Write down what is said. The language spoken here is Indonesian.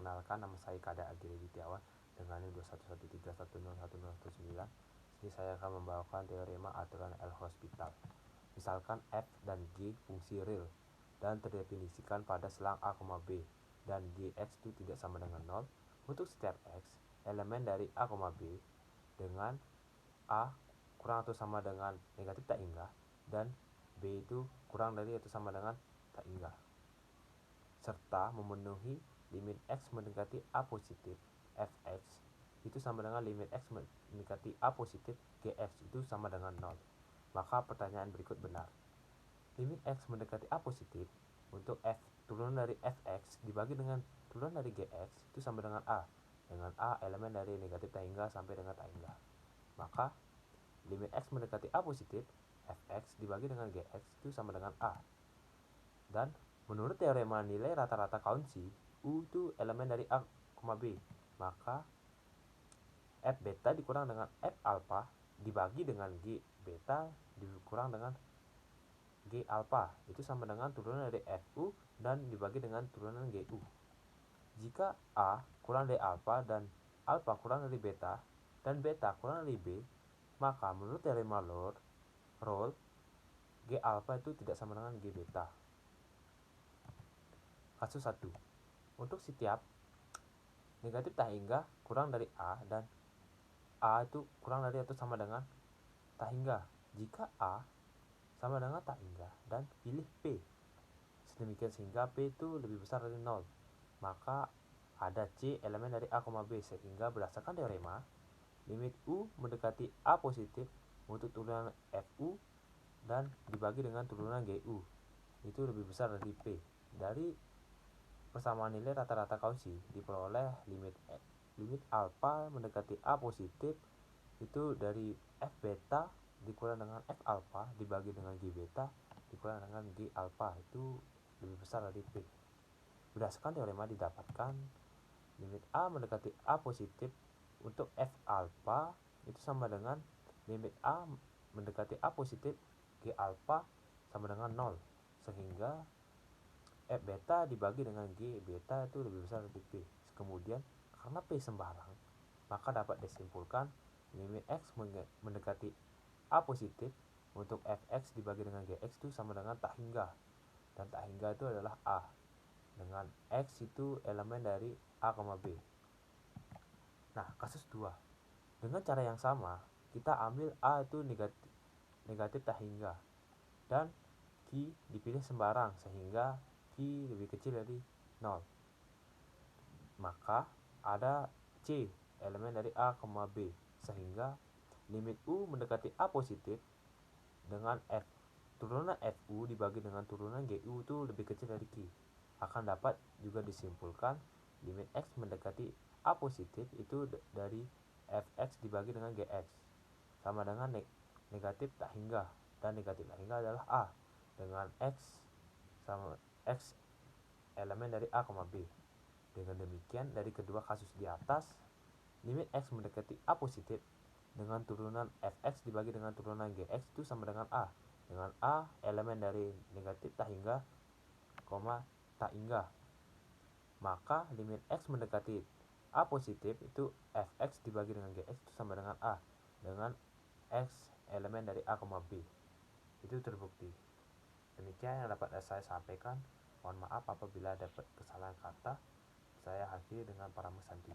Perkenalkan, nama saya Kada Agil Widjawan dengan NIM 21131011019. Sini saya akan membawakan teorema aturan L'Hospital. Misalkan f dan g fungsi real dan terdefinisikan pada selang a, b dan gx itu tidak sama dengan 0. Untuk setiap x, elemen dari a, b dengan a kurang atau sama dengan negatif tak hingga dan b itu kurang dari atau sama dengan tak hingga, serta memenuhi limit x mendekati a positif fx itu sama dengan limit x mendekati a positif gx itu sama dengan 0. Maka pertanyaan berikut benar. Limit x mendekati a positif untuk f turunan dari fx dibagi dengan turunan dari gx itu sama dengan a, dengan a elemen dari negatif tak hingga sampai dengan tak hingga. Maka limit x mendekati a positif fx dibagi dengan gx itu sama dengan a. Dan menurut teorema nilai rata-rata Cauchy, U itu elemen dari A, B. Maka F beta dikurang dengan F alpha dibagi dengan G beta dikurang dengan G alpha. Itu sama dengan turunan dari FU dan dibagi dengan turunan GU. Jika A kurang dari alpha dan alpha kurang dari beta dan beta kurang dari B, maka menurut teorema Rolle, G alpha itu tidak sama dengan G beta. Kasus 1. Untuk setiap negatif tak hingga kurang dari A dan A itu kurang dari atau sama dengan tak hingga. Jika A sama dengan tak hingga dan pilih P sedemikian sehingga P itu lebih besar dari 0, maka ada C elemen dari A, B, sehingga berdasarkan teorema limit U mendekati A positif untuk turunan FU dan dibagi dengan turunan GU itu lebih besar dari P. Dari persamaan nilai rata-rata Cauchy diperoleh limit alpha mendekati A positif itu dari F beta dikurang dengan F alpha dibagi dengan G beta dikurang dengan G alpha itu lebih besar dari P. Berdasarkan teorema didapatkan limit A mendekati A positif untuk F alpha itu sama dengan limit A mendekati A positif G alpha sama dengan 0, sehingga F beta dibagi dengan G beta itu lebih besar dari P. Kemudian karena P sembarang, maka dapat disimpulkan limit X mendekati A positif untuk Fx dibagi dengan Gx itu sama dengan tak hingga. Dan tak hingga itu adalah A. Dengan X itu elemen dari A, B. Nah, kasus 2. Dengan cara yang sama, kita ambil A itu negatif tak hingga dan Q dipilih sembarang sehingga Q lebih kecil dari 0. Maka ada C elemen dari A, B, sehingga limit U mendekati A positif dengan F turunan FU dibagi dengan turunan GU itu lebih kecil dari Q. Akan dapat juga disimpulkan limit X mendekati A positif itu dari Fx dibagi dengan Gx sama dengan negatif tak hingga, dan negatif tak hingga adalah A dengan X sama X elemen dari A, B. Dengan demikian dari kedua kasus di atas, limit X mendekati A positif dengan turunan Fx dibagi dengan turunan Gx itu sama dengan A, dengan A elemen dari negatif tak hingga, tak hingga. Maka limit X mendekati A positif itu Fx dibagi dengan Gx itu sama dengan A, dengan X elemen dari A, B. Itu terbukti. Demikian yang dapat saya sampaikan. Mohon maaf apabila dapat kesalahan kata. Saya akhiri dengan para mesanti.